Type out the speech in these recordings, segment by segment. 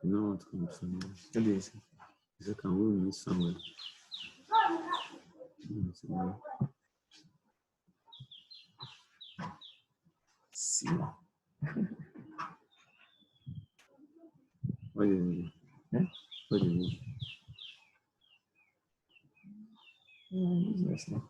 No, it's confirmed. What is it? Is it can we meet somewhere? See. What is it? What is it? Yes, no.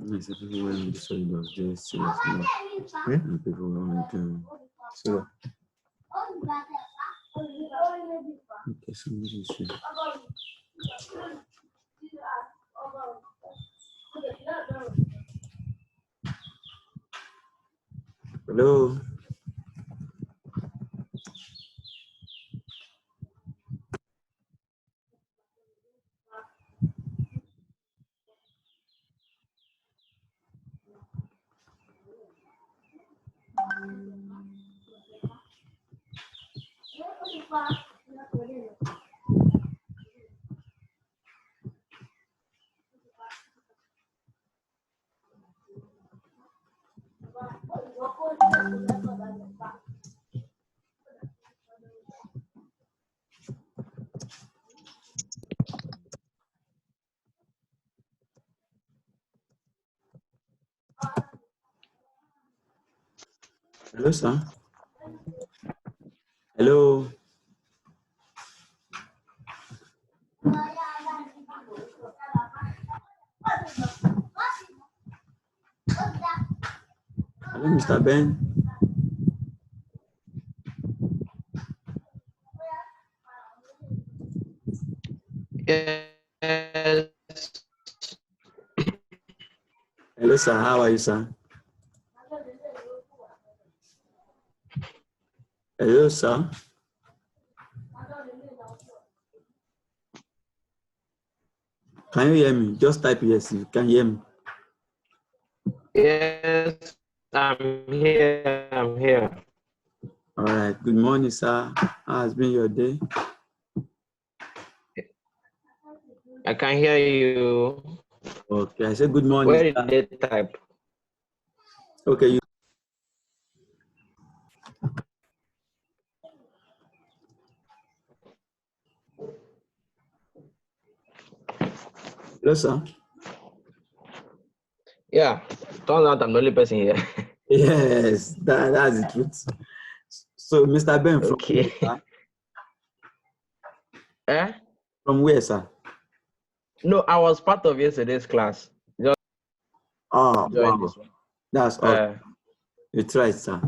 Yes, people were on the side of this. People were on the so. Okay, somebody should. Hello. Hello, sir. Hello. Hello, Mr. Ben. Yes. Hello, sir. How are you, sir? Hello, sir. Can you hear me? Just type yes if you can hear me. Yes, I'm here. I'm here. All right. Good morning, sir. How has been your day? I can hear you. Okay. I said good morning, Where sir. did they type? Okay. Hello, sir. Yeah. Turns out I'm the only person here. Yes, that's the truth. So, Mr. Ben, from Okay. where, Eh? from where, sir? No, I was part of yesterday's class. Just Oh, join wow. this one. That's awesome. You tried, sir.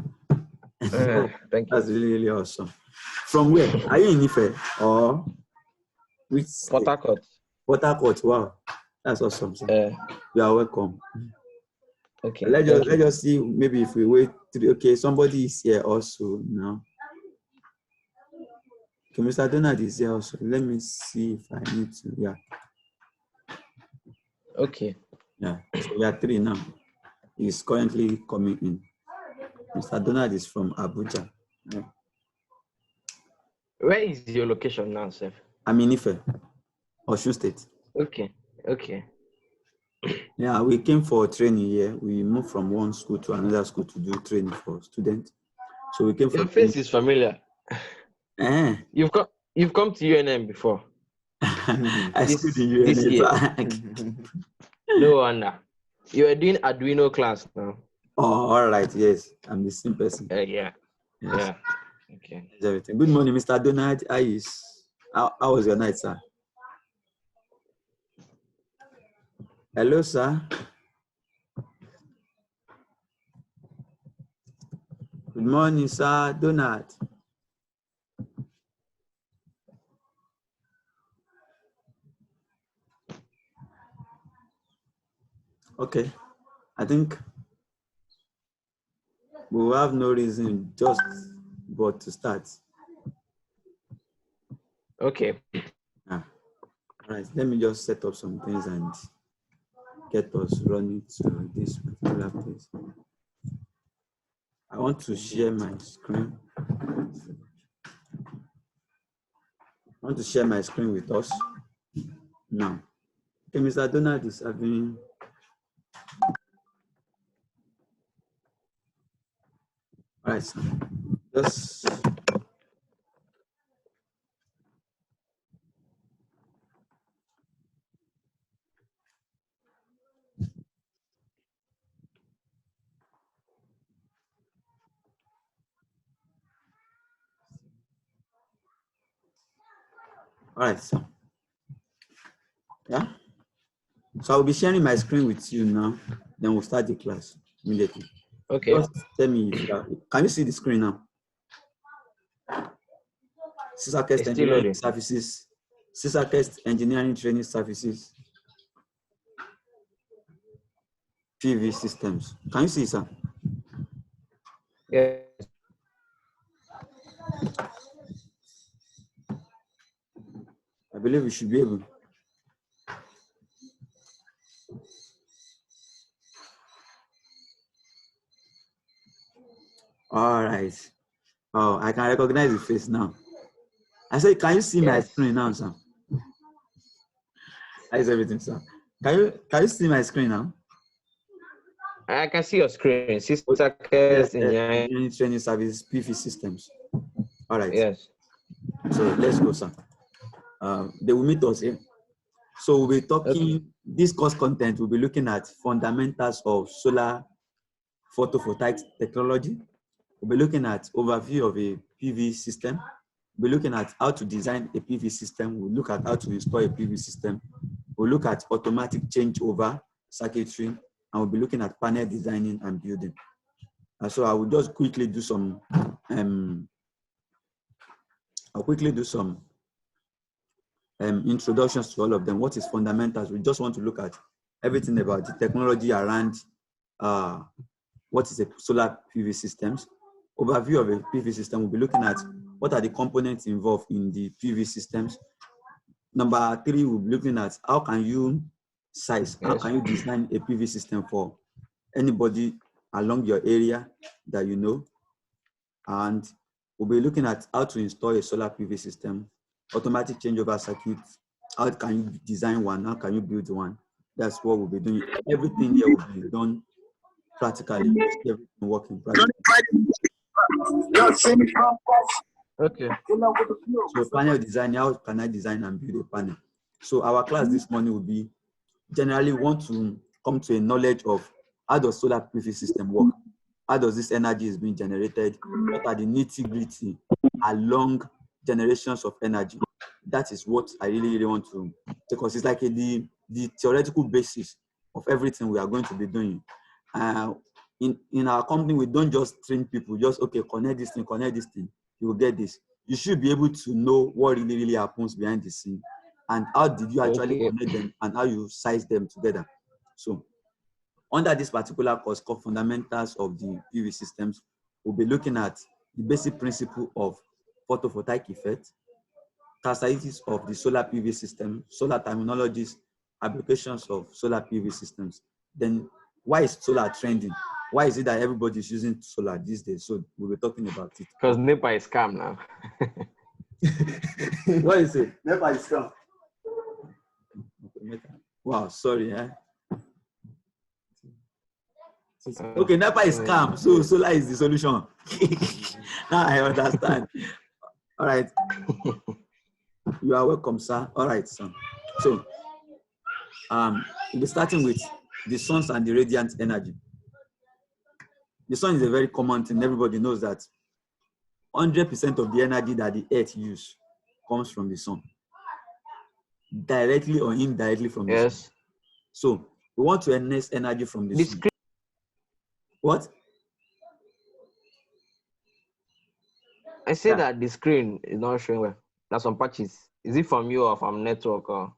Thank That's you. really, really awesome. From where? Are you in Ife or which Port state? Harcourt. Port Harcourt. Wow. That's awesome, sir. You are welcome. Okay. Let's just see maybe if we wait okay, somebody is here also now. Okay, Mr. Donald is here also. Let me see if I need to. Yeah. Okay. Yeah. So we are 3 now. He's currently coming in. Mr. Donald is from Abuja. Yeah. Where is your location now, sir? I'm in Ife, Osun State. Okay. Okay. Yeah, we came for training here. We moved from one school to another school to do training for students. So we came for Your training. face is familiar. You've come to UNM before. I This schooled in this year. UNA. No wonder. You are doing Arduino class now. Oh, all right. Yes, I'm the same person. Yeah. Yes. Yeah. Okay. That's everything. Good morning, Mr. Donald. How was your night, sir? Hello, sir. Good morning, sir. Donald. Okay. I think we will have no reason just but to start. Okay. All right. Let me just set up some things and get us running to this particular place. I want to share my screen. I want to share my screen with us now. Okay, Mr. Donald is having. All right, sir. Just. All right, sir. Yeah. So I'll be sharing my screen with you now. Then we'll start the class immediately. Okay. Just tell me if you are, can you see the screen now? SISAKEST Engineering Services. SISAKEST Engineering Training Services. PV Systems. Can you see, sir? Yes. I believe we should be able. All right. Oh, I can recognize the face now. I said, can you see my screen now, sir? How is everything, sir? Can you see my screen now? I can see your screen. SISAKEST Engineering Training Services, PV Systems. All right. Yes. So let's go, sir. They will meet us here. So we'll be talking, this course content, we'll be looking at fundamentals of solar photovoltaic technology. We'll be looking at overview of a PV system. We'll be looking at how to design a PV system. We'll look at how to install a PV system. We'll look at automatic changeover circuitry, and we'll be looking at panel designing and building. So I will just quickly do some, introductions to all of them. What is fundamentals? We just want to look at everything about the technology around what is a solar PV systems. Overview of a PV system, we'll be looking at what are the components involved in the PV systems. Number 3, we'll be looking at how can you how can you design a PV system for anybody along your area that you know. And we'll be looking at how to install a solar PV system, automatic changeover circuit, how can you design one, how can you build one. That's what we'll be doing. Everything here will be done practically. Everything working practically. Okay. So panel design, how can I design and build a panel? So our class this morning will be generally want to come to a knowledge of how does solar PV system work? How does this energy is being generated? What are the nitty-gritty along generations of energy? That is what I really want to, because it's like the theoretical basis of everything we are going to be doing. In our company, we don't just train people, just, okay, connect this thing, you will get this. You should be able to know what really happens behind the scene and how did you actually connect them and how you size them together. So under this particular course called Fundamentals of the PV Systems, we'll be looking at the basic principle of photovoltaic effect, characteristics of the solar PV system, solar terminologies, applications of solar PV systems. Then why is solar trending? Why is it that everybody is using solar these days? So we'll be talking about it. Because NEPA is scam now. What is it? NEPA is scam. Wow, sorry. Okay, NEPA is scam, so solar is the solution. Now I understand. All right. You are welcome, sir. All right, son. So, we'll be starting with the suns and the radiant energy. The sun is a very common thing. Everybody knows that 100% of the energy that the earth uses comes from the sun, directly or indirectly from the sun. So we want to harness energy from the sun. What? I say that the screen is not showing well. That's some patches. Is it from you or from network? Or?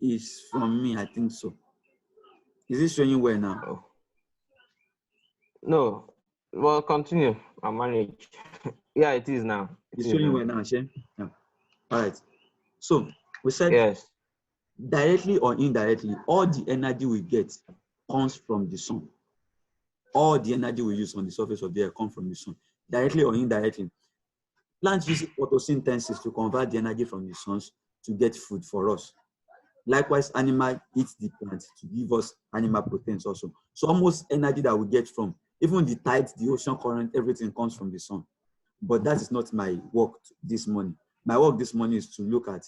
It's from me, I think so. Is it showing well now? Oh. No. Well, continue. I'll manage. Yeah, it is now. It's showing well now, Shem? Yeah. All right. So we said yes, directly or indirectly, all the energy we get comes from the sun. All the energy we use on the surface of the earth comes from the sun, directly or indirectly. Plants use photosynthesis to convert the energy from the sun to get food for us. Likewise, animal eats the plant to give us animal proteins also. So almost energy that we get from, even the tides, the ocean current, everything comes from the sun. But that is not my work this morning. My work this morning is to look at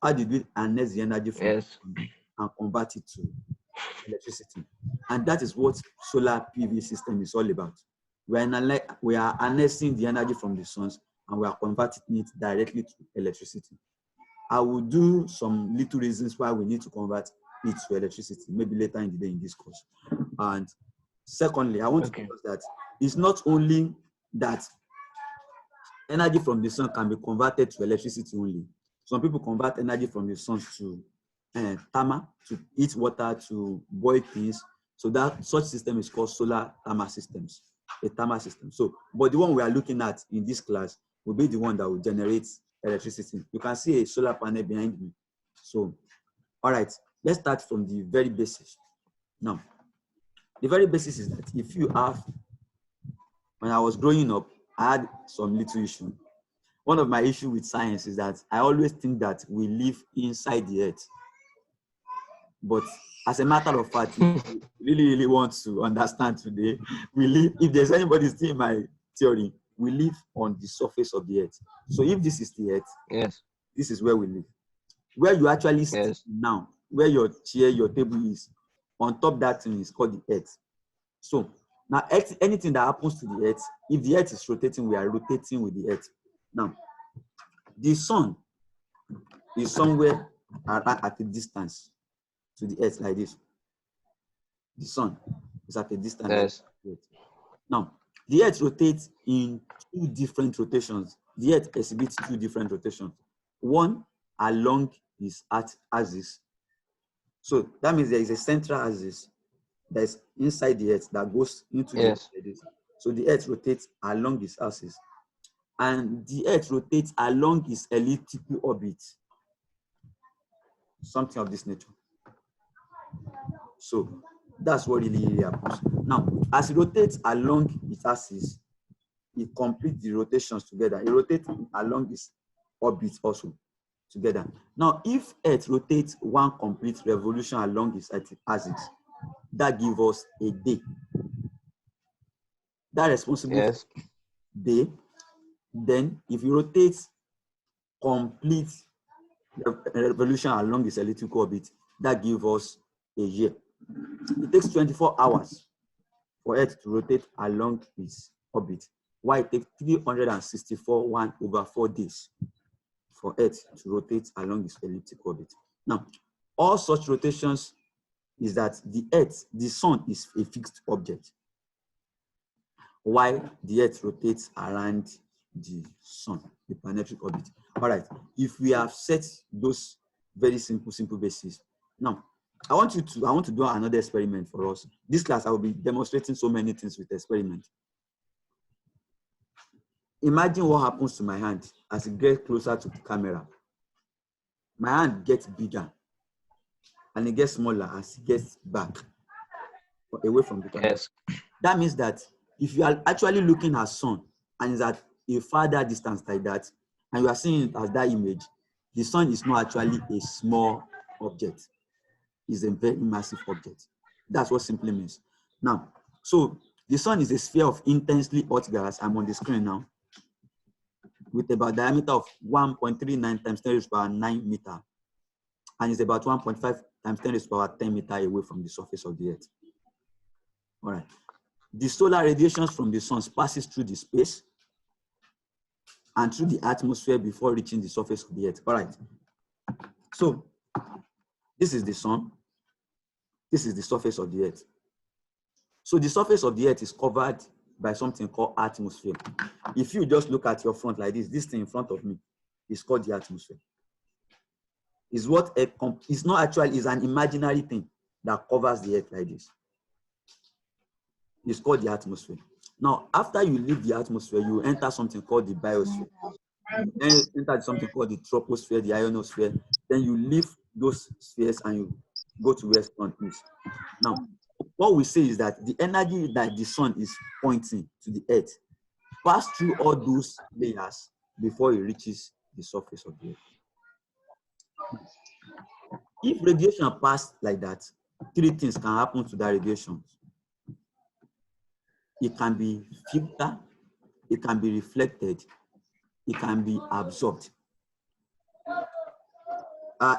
how did we harness the energy from the sun and convert it to electricity. And that is what solar PV system is all about. We are harnessing the energy from the sun and we are converting it directly to electricity. I will do some little reasons why we need to convert it to electricity, maybe later in the day in this course. And secondly, I want to tell us that it's not only that energy from the sun can be converted to electricity only. Some people convert energy from the sun to thermal, to heat water, to boil things. So that such system is called solar thermal systems, a thermal system. So, but the one we are looking at in this class will be the one that will generate electricity. You can see a solar panel behind me. So, all right, let's start from the very basics. Now, the very basics is that if you have, when I was growing up, I had some little issue. One of my issues with science is that I always think that we live inside the earth. But as a matter of fact, if you really want to understand today, we live, if there's anybody still in my theory, we live on the surface of the earth. So if this is the earth, this is where we live. Where you actually sit now, where your chair, your table is, on top that thing is called the earth. So now anything that happens to the earth, if the earth is rotating, we are rotating with the earth. Now, the sun is somewhere at a distance to the earth like this. The sun is at a distance. Like now, the earth rotates in two different rotations. The earth exhibits two different rotations. One along its axis. So that means there is a central axis that is inside the earth that goes into the earth like this. So the earth rotates along its axis. And the earth rotates along its elliptical orbit. something of this nature. So that's what really happens. Now, as it rotates along its axis, it completes the rotations together. It rotates along its orbit also together. Now, if Earth rotates one complete revolution along its axis, that gives us a day. That responsible for day. Then, if you rotate complete revolution along its elliptical orbit, that gives us a year. It takes 24 hours for Earth to rotate along its orbit, while it takes 364 1/4 days for Earth to rotate along its elliptical orbit. Now, all such rotations is that the sun is a fixed object, while the Earth rotates around the sun, the planetary orbit. All right, if we have set those very simple bases. Now, I want to do another experiment for us. This class, I will be demonstrating so many things with experiment. Imagine what happens to my hand as it gets closer to the camera. My hand gets bigger and it gets smaller as it gets back away from the camera. Yes. That means that if you are actually looking at sun and it's at a farther distance like that, and you are seeing it as that image, the sun is not actually a small object. It's a very massive object. That's what simply means. Now, so the sun is a sphere of intensely hot gas. I'm on the screen now, with about diameter of 1.39 times 10 raised to the power 9 meter, and it's about 1.5 times 10 raised to the power 10 meter away from the surface of the Earth. All right. The solar radiations from the sun passes through the space and through the atmosphere before reaching the surface of the Earth. All right. So this is the sun. This is the surface of the Earth. So the surface of the Earth is covered by something called atmosphere. If you just look at your front like this thing in front of me is called the atmosphere. It's what it's not actually, it's an imaginary thing that covers the Earth like this. It's called the atmosphere. Now, after you leave the atmosphere, you enter something called the biosphere. Then you enter something called the troposphere, the ionosphere. Then you leave those spheres and you go to where sun is. Now, what we say is that the energy that the sun is pointing to the Earth pass through all those layers before it reaches the surface of the Earth. If radiation passed like that, three things can happen to that radiation. It can be filtered, it can be reflected, it can be absorbed.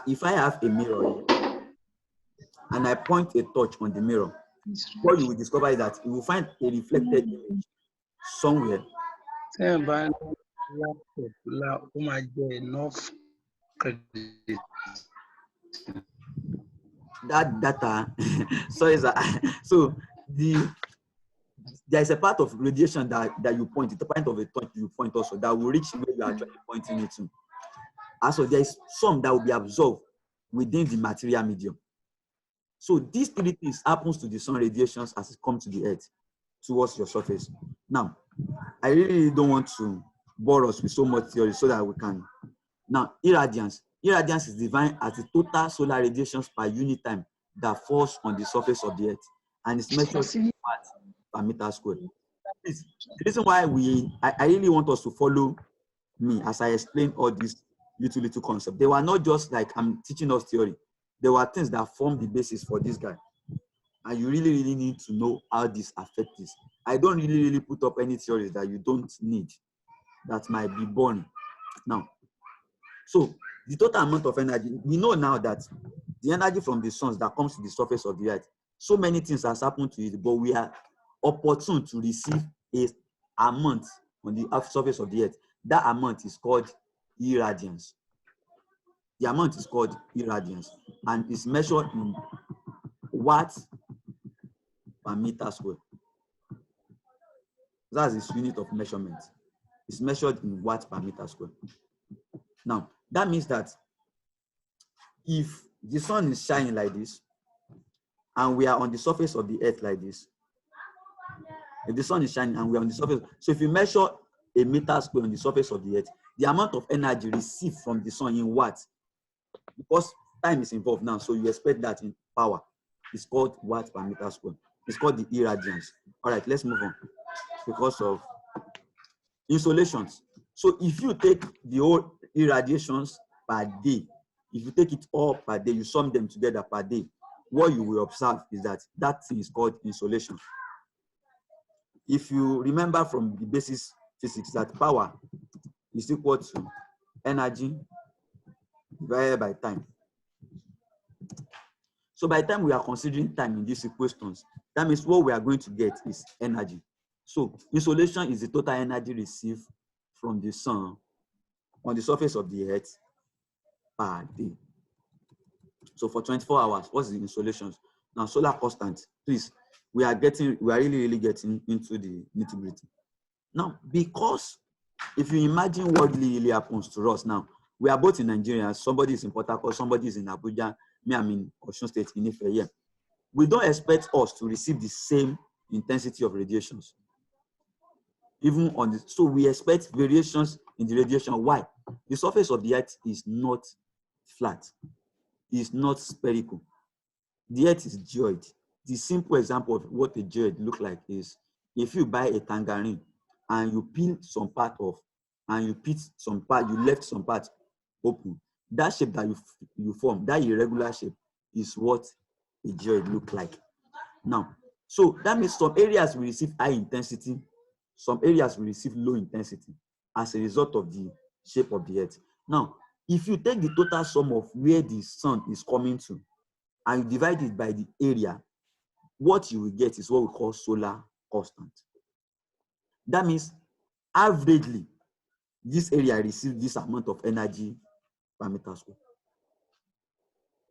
If I have a mirror and I point a torch on the mirror, what you will discover is that you will find a reflected image somewhere. That data, so there is a part of radiation that you point, it's a part of a torch you point also that will reach where you are actually pointing it to. Also, there is some that will be absorbed within the material medium. So these three things happens to the sun radiations as it comes to the Earth towards your surface. Now, I really don't want to bore us with so much theory so that we can. Now, irradiance. Irradiance is defined as the total solar radiations per unit time that falls on the surface of the Earth, and it's measured in watts per meter squared. The reason why I really want us to follow me as I explain all these little concepts. They were not just like I'm teaching us theory. There were things that form the basis for this guy. And you really need to know how this affects this. I don't really put up any theories that you don't need, that might be born. Now, so the total amount of energy, we know now that the energy from the suns that comes to the surface of the Earth, so many things has happened to it, but we are opportune to receive a amount on the surface of the Earth. That amount is called irradiance. The amount is called irradiance, and is measured in watts per meter square. That's its unit of measurement. It's measured in watts per meter square. Now, that means that if the sun is shining like this, and we are on the surface of the Earth like this, if the sun is shining and we are on the surface, so if you measure a meter square on the surface of the Earth, the amount of energy received from the sun in watts, because time is involved now, so you expect that in power. It's called watt per meter square. It's called the irradiance. All right, let's move on because of insolations. So if you take the whole irradiations per day, if you take it all per day, you sum them together per day, what you will observe is that that thing is called insolation. If you remember from the basic physics that power is equal to energy divided by time. So by the time we are considering time in these equations, that means what we are going to get is energy. So insolation is the total energy received from the sun on the surface of the earth per day. So for 24 hours, what's the insolations? Now solar constant, please, we are really getting into the nitty-gritty. Now, because if you imagine what really happens to us now, we are both in Nigeria, somebody is in Port Harcourt, somebody is in Abuja, me, I'm in Osun State, in Ife here. We don't expect us to receive the same intensity of radiations. Even on the, so we expect variations in the radiation. Why? The surface of the earth is not flat, it's not spherical. The earth is geoid. The simple example of what a geoid looks like is if you buy a tangerine and you peel some part off and you put some part, you left some part open, that shape that you form, that irregular shape, is what a geoid look like. Now, so that means some areas will receive high intensity, some areas will receive low intensity as a result of the shape of the earth. Now, if you take the total sum of where the sun is coming to and you divide it by the area, what you will get is what we call solar constant. That means averagely, this area receives this amount of energy per meter square.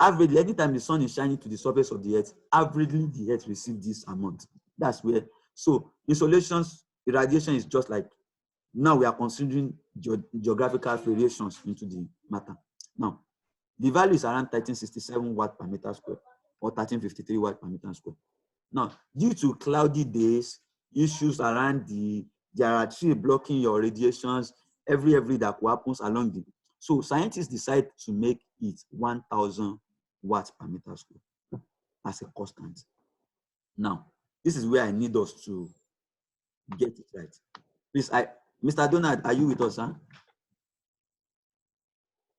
Averagely, anytime the sun is shining to the surface of the earth, averagely the earth receives this amount. That's where, so insolations, irradiation is just like, now we are considering geographical variations into the matter. Now, the value is around 1367 watt per meter square or 1353 watt per meter square. Now, due to cloudy days, issues around there are trees blocking your radiations, every that happens along the, so scientists decide to make it 1000 watts per meter square as a constant. Now, this is where I need us to get it right. Please, Mr. Donald, are you with us, huh?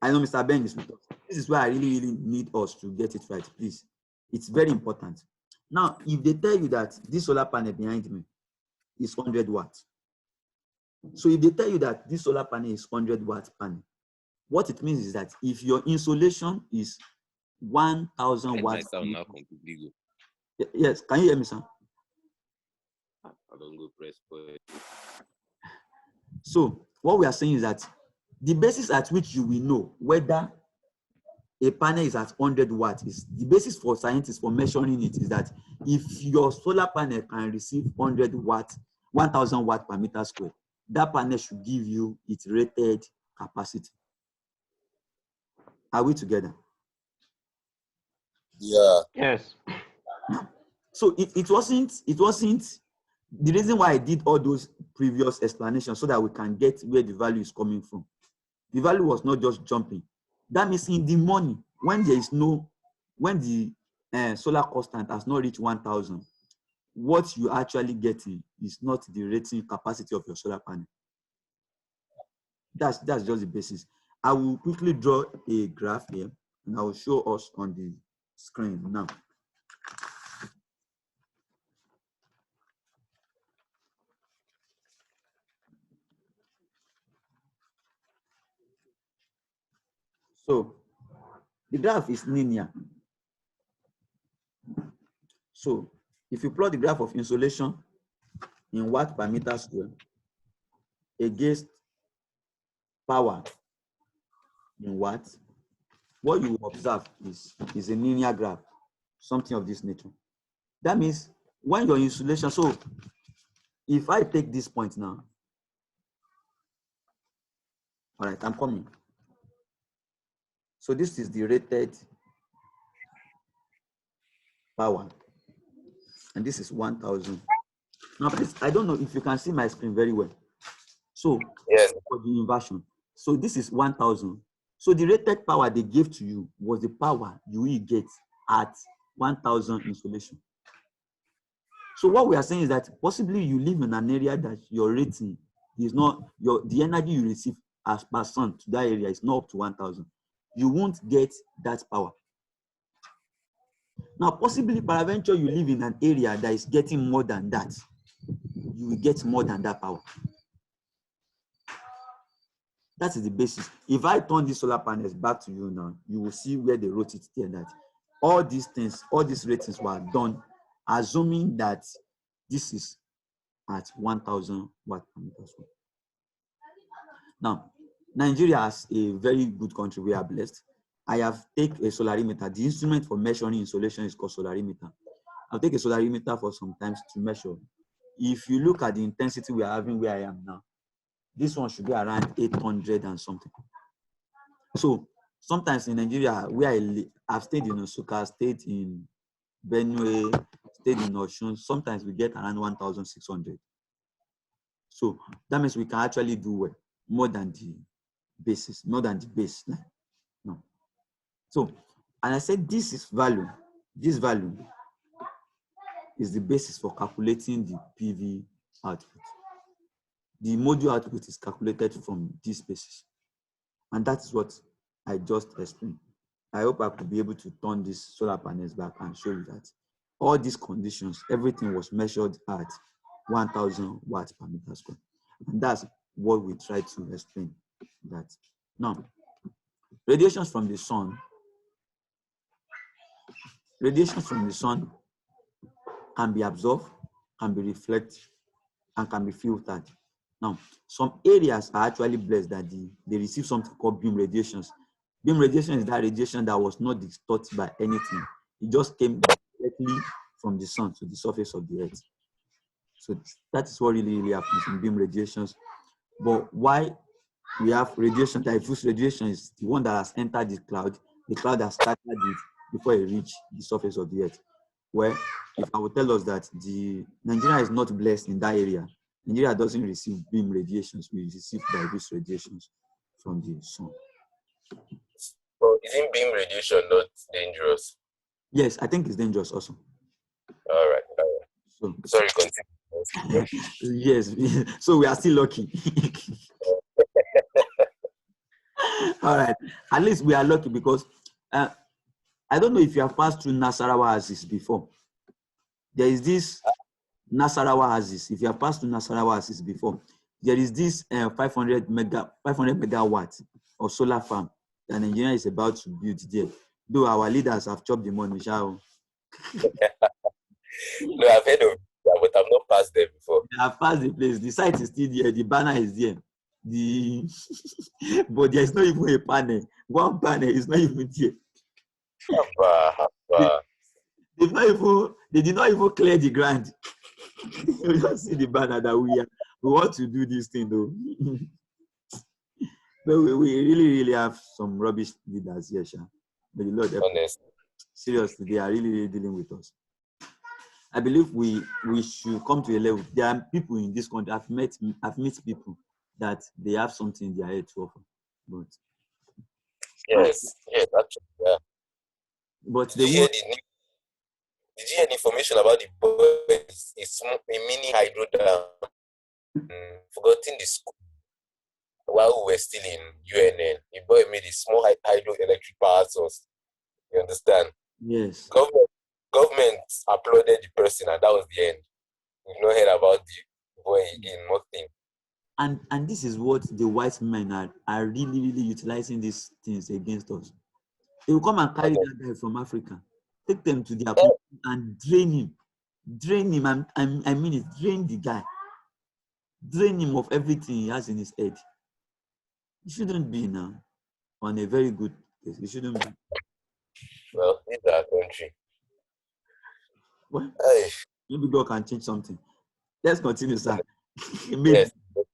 I know Mr. Ben is with us. This is where I really need us to get it right, please. It's very important. Now, if they tell you that this solar panel behind me is 100 watts, so if they tell you that this solar panel is 100 watt panel, what it means is that if your insolation is 1000 watts. Now completely go. Yes, can you hear me, sir? I don't go press play. So what we are saying is that the basis at which you will know whether a panel is at 100 watts is the basis for scientists for measuring it is that if your solar panel can receive 100 watts, 1000 watts per meter square, that panel should give you its rated capacity. Are we together? Yeah. Yes. So it wasn't the reason why I did all those previous explanations so that we can get where the value is coming from. The value was not just jumping. That means in the morning, when there is no, when the solar constant has not reached 1000, what you actually getting is not the rating capacity of your solar panel. That's just the basis. I will quickly draw a graph here and I will show us on the screen now. So the graph is linear. So if you plot the graph of insolation in watt per meter square against power in watts, what you will observe is a linear graph, something of this nature. That means when your insulation, so if I take this point now, all right, I'm coming. So this is the rated power, and this is 1000. Now, please, I don't know if you can see my screen very well. So, yes, for the inversion. So this is 1000. So the rated power they gave to you was the power you will get at 1,000 insolation. So what we are saying is that possibly you live in an area that your rating is not, the energy you receive as per sun to that area is not up to 1,000. You won't get that power. Now, possibly, peradventure, you live in an area that is getting more than that. You will get more than that power. That is the basis. If I turn these solar panels back to you now, you will see where they wrote it there that all these things, all these ratings were done, assuming that this is at 1,000 watt per meter square. Now, Nigeria is a very good country. We are blessed. I have taken a solarimeter. The instrument for measuring insolation is called solarimeter. I'll take a solarimeter for some times to measure. If you look at the intensity we are having where I am now, this one should be around 800 and something. So sometimes in Nigeria, where I've stayed in Osuka, stayed in Benue, stayed in Osun, sometimes we get around 1,600. So that means we can actually do well, more than the basis, more than the baseline. No. So, and I said this value is the basis for calculating the PV output. The module output is calculated from this basis. And that is what I just explained. I hope I could be able to turn these solar panels back and show you that all these conditions, everything was measured at 1,000 watts per meter square. And that's what we try to explain. That now, radiations from the sun can be absorbed, can be reflected, and can be filtered. Now, some areas are actually blessed that they receive something called beam radiations. Beam radiation is that radiation that was not distorted by anything. It just came directly from the sun to the surface of the earth. So that is what really happens in beam radiations. But why we have radiation, diffuse radiation, is the one that has entered the cloud has scattered it before it reached the surface of the earth. Where if I would tell us that Nigeria is not blessed in that area, Nigeria doesn't receive beam radiations, we receive diffuse radiations from the sun. Well, isn't beam radiation not dangerous? Yes, I think it's dangerous also. All right. So, sorry, continue. Yes, so we are still lucky. All right, at least we are lucky because I don't know if you have passed through Nasarawa Axis before. There is this Nasarawa Axis. If you have passed through Nasarawa Axis before, there is this 500 megawatts of solar farm that Nigeria is about to build there. Though our leaders have chopped the money, shall No, I've heard of it, but I've not passed there before. I have passed the place. The site is still there. The banner is there. But there is not even a panel. One panel is not even there. They did not even clear the ground. You don't see the banner that we want to do this thing though. But we really have some rubbish leaders here, Sha. But the Lord, seriously, they are really dealing with us. I believe we should come to a level. There are people in this country. I've met people that they have something in their head to offer. But yes, actually, yeah. But did you hear the information about the boy? It's a mini hydro dam. Forgotten the school while we were still in UNN. The boy made a small hydroelectric power source. You understand? Yes. Government applauded the person, and that was the end. We've not heard about the boy again, nothing. And this is what the white men are really utilizing these things against us. They will come and carry that guy from Africa, take them to their country and drain him. I mean it, drain the guy. Drain him of everything he has in his head. It shouldn't be now on a very good place. It shouldn't be. Well, this is our country. Well, maybe God can change something. Let's continue, sir. Yes.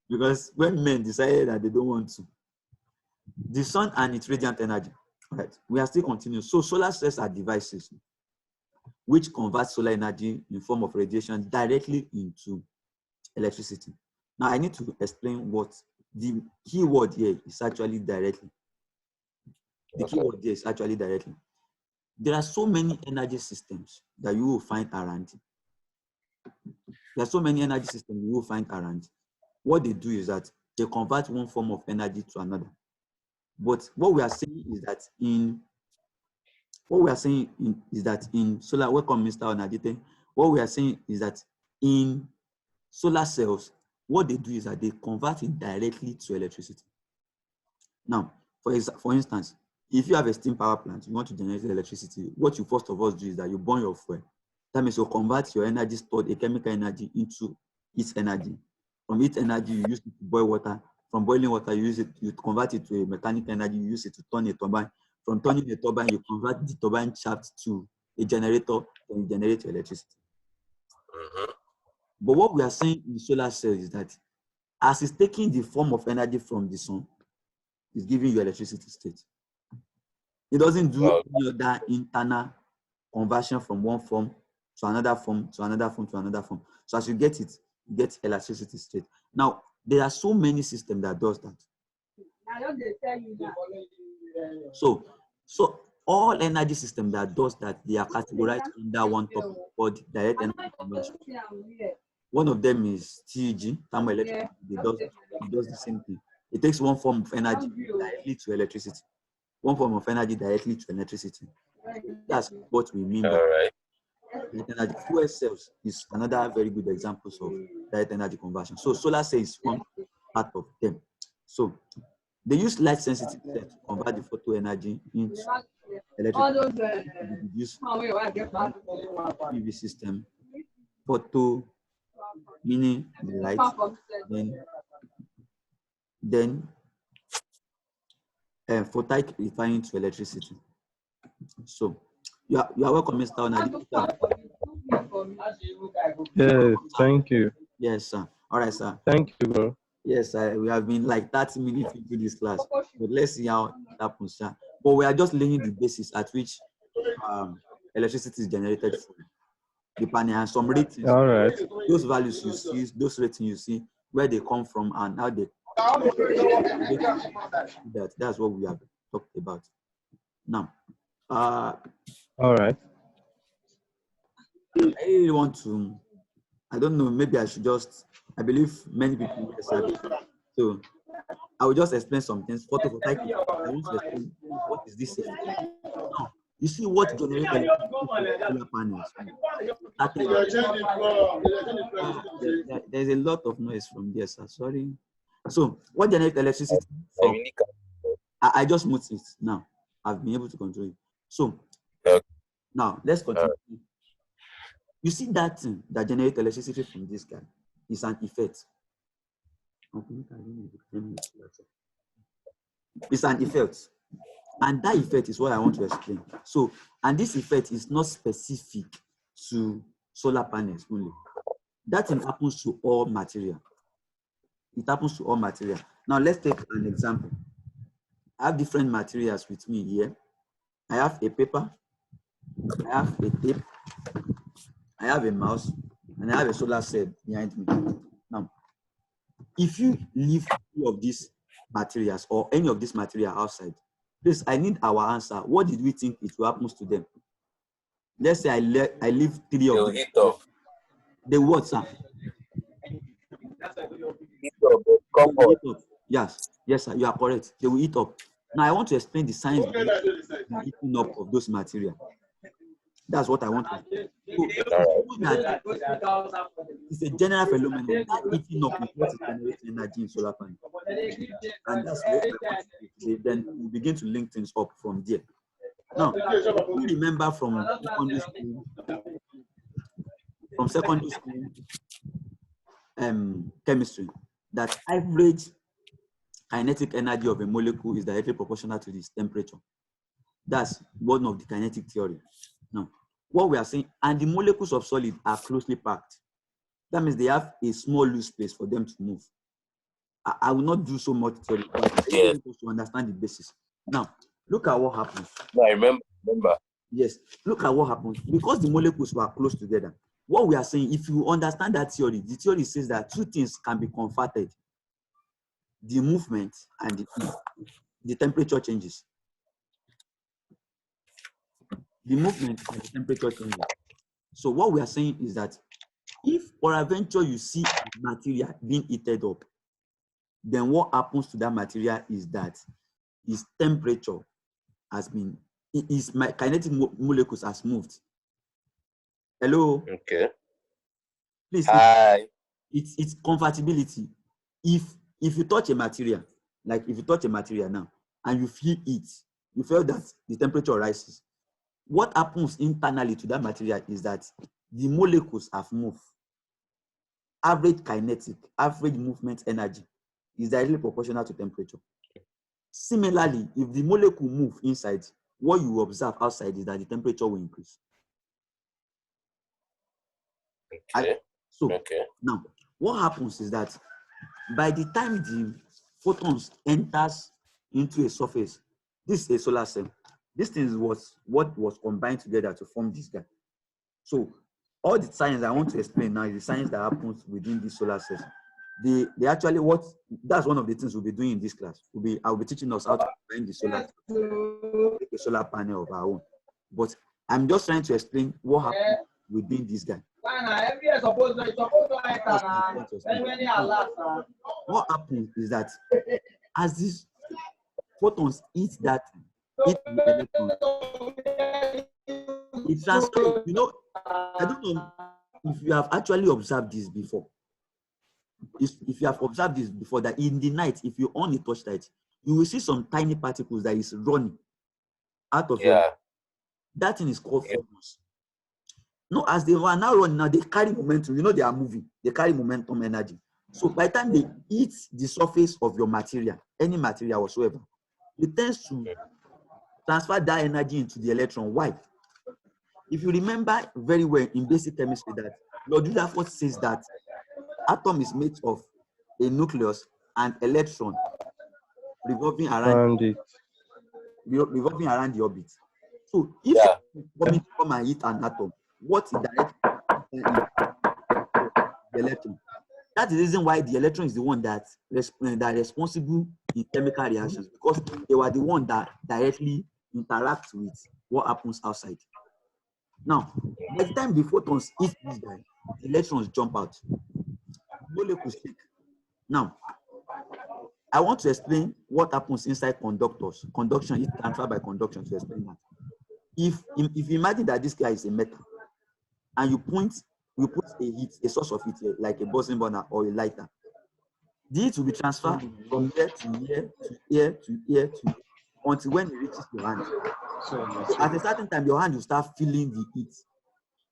Because when men decided that they don't want to, the sun and its radiant energy, right? We are still continuing. So solar cells are devices which convert solar energy in form of radiation directly into electricity. Now I need to explain what the key word here is actually directly. The keyword there is actually directly. There are so many energy systems that you will find around. There are so many energy systems you will find around. What they do is that they convert one form of energy to another. But what we are saying is that in solar, welcome Mr. Onadite. What we are saying is that in solar cells, what they do is that they convert it directly to electricity. Now, for instance, if you have a steam power plant, you want to generate electricity, what you first of all do is that you burn your fuel. That means you convert your energy stored, a chemical energy, into its energy. From its energy, you use it to boil water. From boiling water, you convert it to a mechanical energy, you use it to turn a turbine. From turning a turbine, you convert the turbine shaft to a generator, and you generate electricity. But what we are saying in solar cells is that as it's taking the form of energy from the sun, it's giving you electricity state. It doesn't do any other internal conversion from one form to another form, to another form, to another form. So as you get it, you get electricity state. Now, there are so many systems that does that. So all energy systems that does that, they are categorized under one topic called direct energy conversion. One of them is TEG, thermoelectric. It does the same thing. It takes one form of energy directly to electricity. One form of energy directly to electricity. That's what we mean by direct energy. Fuel cells is another very good example of direct energy conversion. So solar cells is one part of them. So they use light sensitive cells to convert the photo energy into electricity. Use PV system, photo meaning the light, then photovoltaic referring to electricity. So you are welcome, Mr. Onadi. Yes, thank you. Yes, sir. All right, sir. Thank you, bro. Yes, sir. We have been like 30 minutes into this class, but let's see how it happens, sir. But we are just laying the basis at which electricity is generated from the panel, and some ratings. All right. Those values you see, those ratings you see, where they come from and how they that's what we have talked about. Now, all right. I really want to, I don't know, maybe I should just, I believe many people yes, so I will just explain some things. Photovoltaic, I want to explain what is this. Now, you see what generates solar panels. There's a lot of noise from there, sir. Sorry. So, what generates electricity from? I just moved it now. I've been able to control it. So, now let's continue. You see that thing that generates electricity from this guy is an effect. It's an effect. And that effect is what I want to explain. So, and this effect is not specific to solar panels only. That thing happens to all material. It happens to all material. Now, let's take an example. I have different materials with me here. I have a paper, I have a tape, I have a mouse, and I have a solar cell behind me. Now, if you leave two of these materials or any of this material outside, please, I need our answer. What did we think it will happen to them? Let's say I leave three of them. Heat up. The what, sir? Heat up. Yes, sir, you are correct. They will eat up. Now, I want to explain the science behind the eating up of those materials. That's what I want to say. So, it's a general phenomenon. That eating up is what is generating energy in solar panels. And that's what I want to say. Then we begin to link things up from there. Now, you remember from secondary school chemistry that average kinetic energy of a molecule is directly proportional to its temperature. That's one of the kinetic theory. Now, what we are saying, and the molecules of solid are closely packed. That means they have a small loose space for them to move. I will not do so much theory, but I want you to understand the basis. Now, look at what happens. No, I remember. Yes, look at what happens. Because the molecules were close together, what we are saying, if you understand that theory, the theory says that two things can be converted. The movement and the temperature changes. the movement and the temperature changes. So what we are saying is that if peradventure you see material being heated up, then what happens to that material is that its temperature has been, its kinetic molecules has moved. Hello? Okay. Please, Hi. it's convertibility. If you touch a material, like if you touch a material now and you feel it, you feel that the temperature rises. What happens internally to that material is that the molecules have moved. Average kinetic, average movement energy is directly proportional to temperature. Similarly, if the molecule move inside, what you observe outside is that the temperature will increase. Okay. So now, what happens is that by the time the photons enters into a surface, this is a solar cell. This thing was what was combined together to form this guy. So all the science I want to explain now is the science that happens within these solar cells. They actually that's one of the things we'll be doing in this class. I'll be teaching us how to combine the solar cell, make a solar panel of our own. But I'm just trying to explain what happens within this guy. What happens is that as these photons hit the electron, it transfers. You know, I don't know if you have actually observed this before. If you have observed this before, that in the night, if you on a torchlight, you will see some tiny particles that is running out of your. That thing is called photons. No, as they are now running, now they carry momentum. You know, they are moving. They carry momentum energy. So by the time they hit the surface of your material, any material whatsoever, it tends to transfer that energy into the electron. Why? If you remember very well in basic chemistry that Lord Rutherford says that atom is made of a nucleus and electron revolving around the orbit. So if you come and hit an atom, what is directly the electron? That's the reason why the electron is the one that is responsible in chemical reactions, because they were the one that directly interact with what happens outside. Now, by the time the photons hit this guy, the electrons jump out. Molecules shake. Now, I want to explain what happens inside conductors. Conduction is transferred by conduction to explain that. If you imagine that this guy is a metal, and you put a source of heat here, like a Bunsen burner or a lighter, the heat will be transferred from here to here to here to here to until when it reaches your hand. So at a certain time, your hand will start feeling the heat.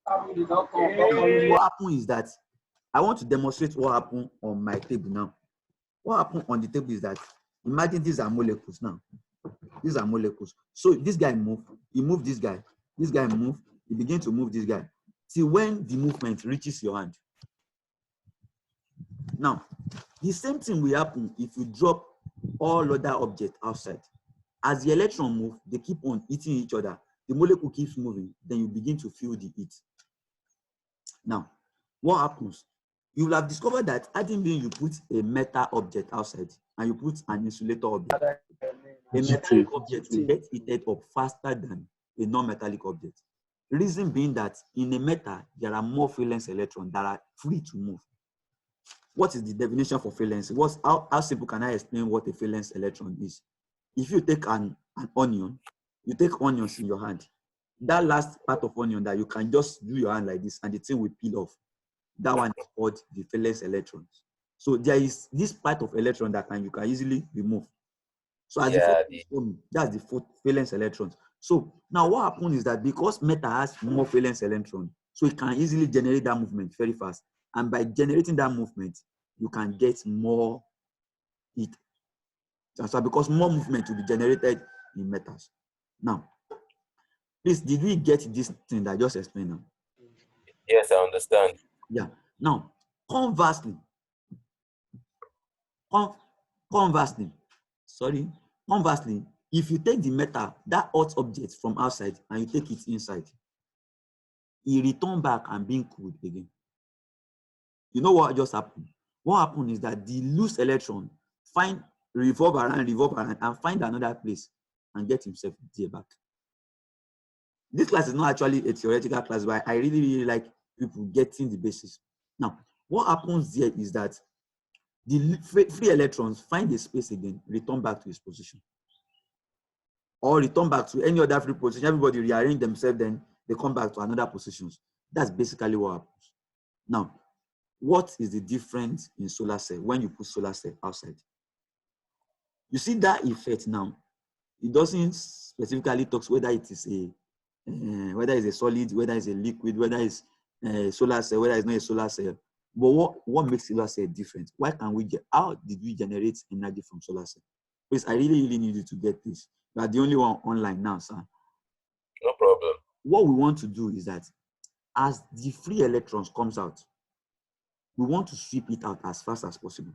What happens is that I want to demonstrate what happened on my table now. What happened on the table is that imagine these are molecules now. These are molecules. So this guy moved, he moved this guy moved, he began to move this guy. See when the movement reaches your hand. Now, the same thing will happen if you drop all other objects outside. As the electron move, they keep on hitting each other. The molecule keeps moving, then you begin to feel the heat. Now, what happens? You will have discovered that adding being you put a metal object outside and you put an insulator object. A metallic object will get heated up faster than a non-metallic object. Reason being that in a metal, there are more valence electrons that are free to move. What is the definition for valence? How simple can I explain what a valence electron is? If you take an onion, you take onions in your hand. That last part of onion that you can just do your hand like this and the thing will peel off. That one is called the valence electrons. So there is this part of electron that you can easily remove. So as that's the valence electrons. So now what happens is that because metal has more valence electrons, so it can easily generate that movement very fast. And by generating that movement, you can get more heat. So because more movement will be generated in metals. Now, please, did we get this thing that I just explained now? Yes, I understand. Yeah. Now, conversely, if you take the metal, that hot object from outside, and you take it inside, it return back and being cooled again. You know what just happened? What happened is that the loose electron revolve around, and find another place and get himself there back. This class is not actually a theoretical class, but I really, really like people getting the basis. Now, what happens there is that the free electrons find a space again, return back to its position, or return back to any other free position. Everybody rearrange themselves, then they come back to another positions. That's basically what happens. Now, what is the difference in solar cell when you put solar cell outside? You see that effect now. It doesn't specifically talk whether it is whether it's a solid, whether it's a liquid, whether it's a solar cell, whether it's not a solar cell. But what makes solar cell different? How did we generate energy from solar cell? Because I really, really need you to get this. You are the only one online now, sir. No problem. What we want to do is that as the free electrons comes out, we want to sweep it out as fast as possible.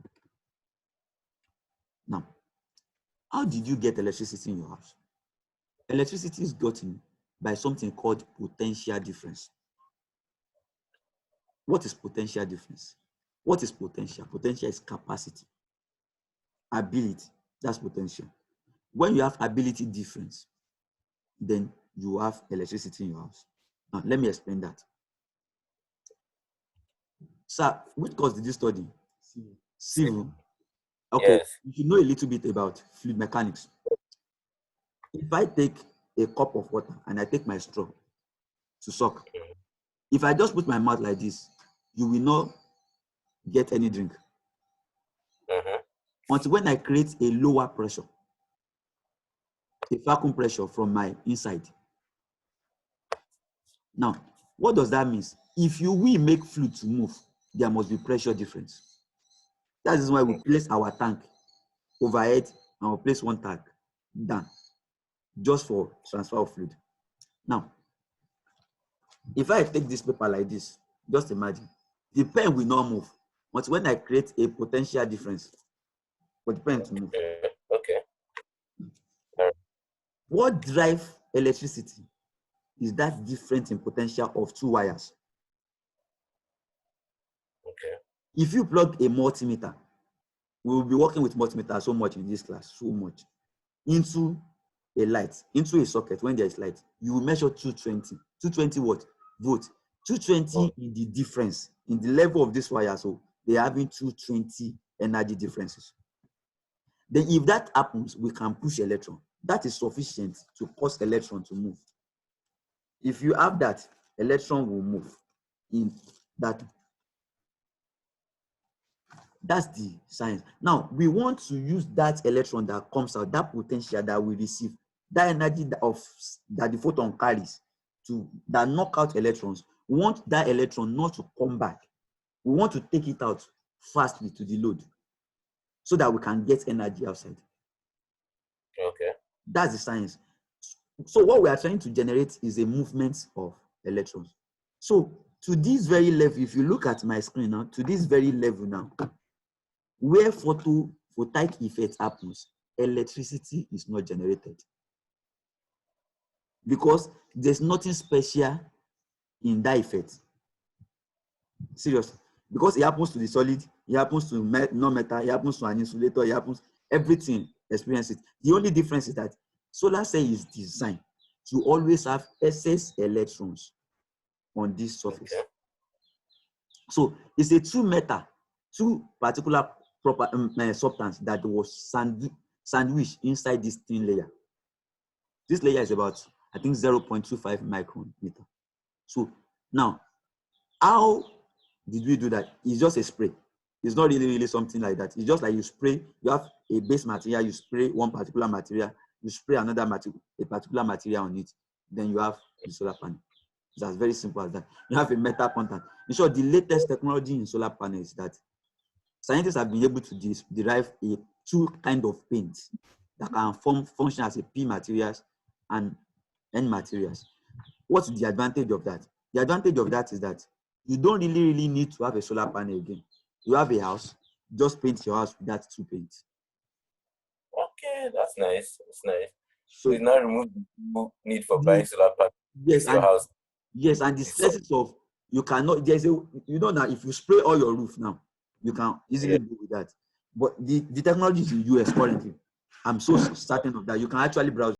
Now, how did you get electricity in your house? Electricity is gotten by something called potential difference. What is potential difference? What is potential? Potential is capacity. Ability, that's potential. When you have ability difference, then you have electricity in your house. Now, let me explain that. Sir, which course did you study? Civil. Okay, Yes. you should know a little bit about fluid mechanics. If I take a cup of water and I take my straw to suck, if I just put my mouth like this, you will not get any drink. Until when I create a lower pressure, a vacuum pressure from my inside. Now, what does that mean? If we make fluid to move, there must be pressure difference. That is why we place our tank overhead and we place one tank down just for transfer of fluid. Now, if I take this paper like this, just imagine, the pen will not move. But when I create a potential difference for the pen to move. Okay. What drives electricity is that difference in potential of two wires. Okay. If you plug a multimeter, we will be working with multimeter so much in this class, so much, into a light, into a socket. When there is light, you will measure 220 what? Volt. 220 in the difference in the level of this wire, so they are having 220 energy differences. Then if that happens, we can push electron. That is sufficient to cause electron to move. If you have that, electron will move in that. That's the science. Now, we want to use that electron that comes out, that potential that we receive, that energy that the photon carries that knock out electrons. We want that electron not to come back. We want to take it out fastly to the load so that we can get energy outside. Okay. That's the science. So what we are trying to generate is a movement of electrons. So to this very level, if you look at my screen now, to this very level now, where photovoltaic effect happens, electricity is not generated. Because there's nothing special in that effect. Seriously. Because it happens to the solid, it happens to non-metal, it happens to an insulator, it happens, everything experiences it. The only difference is that solar cell is designed to always have excess electrons on this surface. Okay. So it's a two particular substance that was sandwiched inside this thin layer. This layer is about, I think, 0.25 micrometer. So now, how did we do that? It's just a spray. It's not really something like that. It's just like you spray, you have a base material, you spray one particular material, you spray another material, a particular material on it, then you have the solar panel. It's as very simple as that. You have a metal contact. In short, the latest technology in solar panels is that scientists have been able to derive two kinds of paints that can function as a P materials and N materials. What's the advantage of that? The advantage of that is that you don't really need to have a solar panel again. You have a house, just paint your house with that two paints. Okay, that's nice. That's nice. So it's not remove the need for buying solar panel. Yes, your house. Yes, and the stresses of you cannot. There's a now if you spray all your roof now, you can easily do with that. But the technology is in US currently. I'm so certain of that. You can actually browse